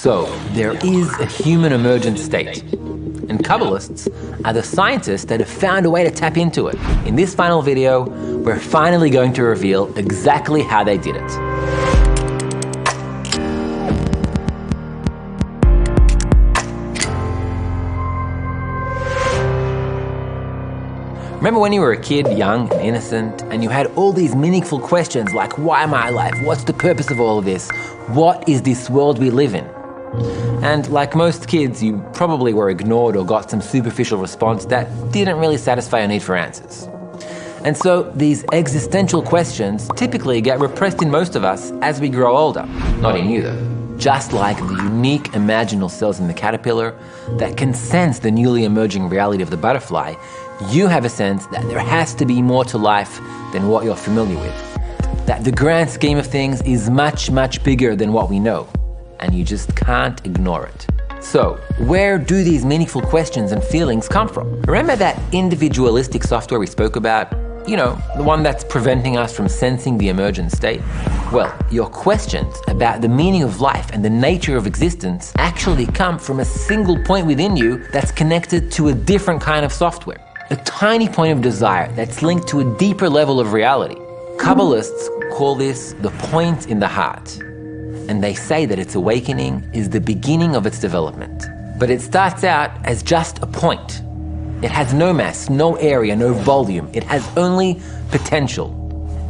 So, there is a human emergent state. And Kabbalists are the scientists that have found a way to tap into it. In this final video, we're finally going to reveal exactly how they did it. Remember when you were a kid, young and innocent, and you had all these meaningful questions like, why am I alive? What's the purpose of all of this? What is this world we live in? And like most kids, you probably were ignored or got some superficial response that didn't really satisfy your need for answers. And so these existential questions typically get repressed in most of us as we grow older. Not in you though. Just like the unique imaginal cells in the caterpillar that can sense the newly emerging reality of the butterfly, you have a sense that there has to be more to life than what you're familiar with. That the grand scheme of things is much, much bigger than what we know. And you just can't ignore it. So, where do these meaningful questions and feelings come from? Remember that individualistic software we spoke about? You know, the one that's preventing us from sensing the emergent state? Well, your questions about the meaning of life and the nature of existence actually come from a single point within you that's connected to a different kind of software. A tiny point of desire that's linked to a deeper level of reality. Kabbalists call this the point in the heart. And they say that its awakening is the beginning of its development. But it starts out as just a point. It has no mass, no area, no volume. It has only potential.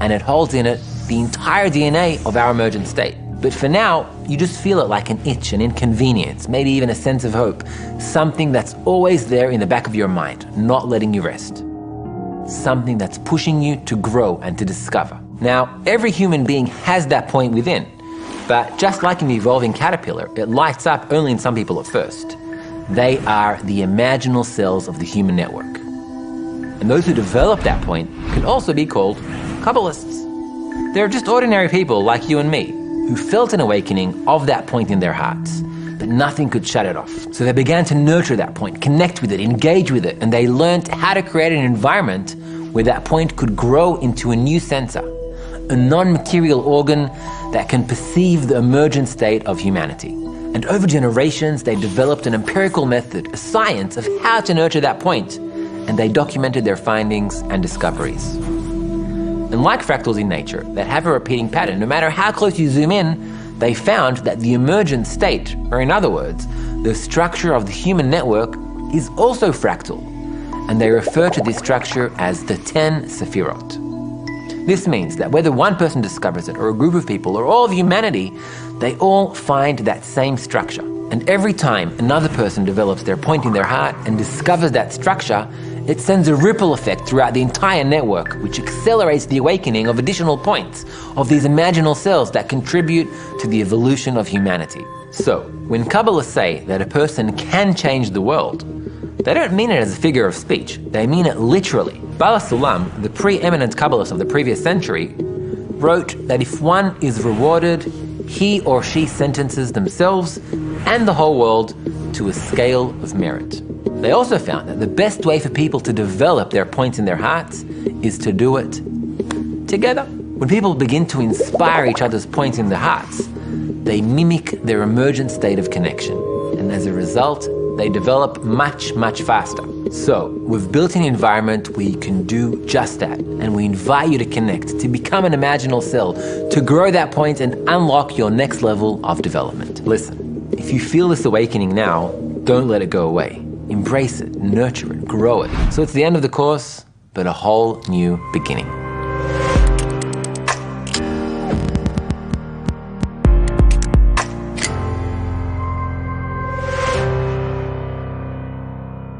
And it holds in it the entire DNA of our emergent state. But for now, you just feel it like an itch, an inconvenience, maybe even a sense of hope. Something that's always there in the back of your mind, not letting you rest. Something that's pushing you to grow and to discover. Now, every human being has that point within. But just like in the evolving caterpillar, it lights up only in some people at first. They are the imaginal cells of the human network. And those who develop that point can also be called Kabbalists. They're just ordinary people like you and me, who felt an awakening of that point in their hearts, but nothing could shut it off. So they began to nurture that point, connect with it, engage with it, and they learned how to create an environment where that point could grow into a new sensor, a non-material organ that can perceive the emergent state of humanity. And over generations, they developed an empirical method, a science of how to nurture that point, and they documented their findings and discoveries. And like fractals in nature that have a repeating pattern, no matter how close you zoom in, they found that the emergent state, or in other words, the structure of the human network, is also fractal. And they refer to this structure as the 10 Sephirot. This means that whether one person discovers it, or a group of people, or all of humanity, they all find that same structure. And every time another person develops their point in their heart and discovers that structure, it sends a ripple effect throughout the entire network, which accelerates the awakening of additional points, of these imaginal cells that contribute to the evolution of humanity. So, when Kabbalists say that a person can change the world, they don't mean it as a figure of speech, they mean it literally. Bala Sulam, the preeminent Kabbalist of the previous century, wrote that if one is rewarded, he or she sentences themselves and the whole world to a scale of merit. They also found that the best way for people to develop their points in their hearts is to do it together. When people begin to inspire each other's points in their hearts, they mimic their emergent state of connection. And as a result, they develop much, much faster. So, we've built an environment where you can do just that, and we invite you to connect, to become an imaginal cell, to grow that point and unlock your next level of development. Listen, if you feel this awakening now, don't let it go away. Embrace it, nurture it, grow it. So it's the end of the course, but a whole new beginning.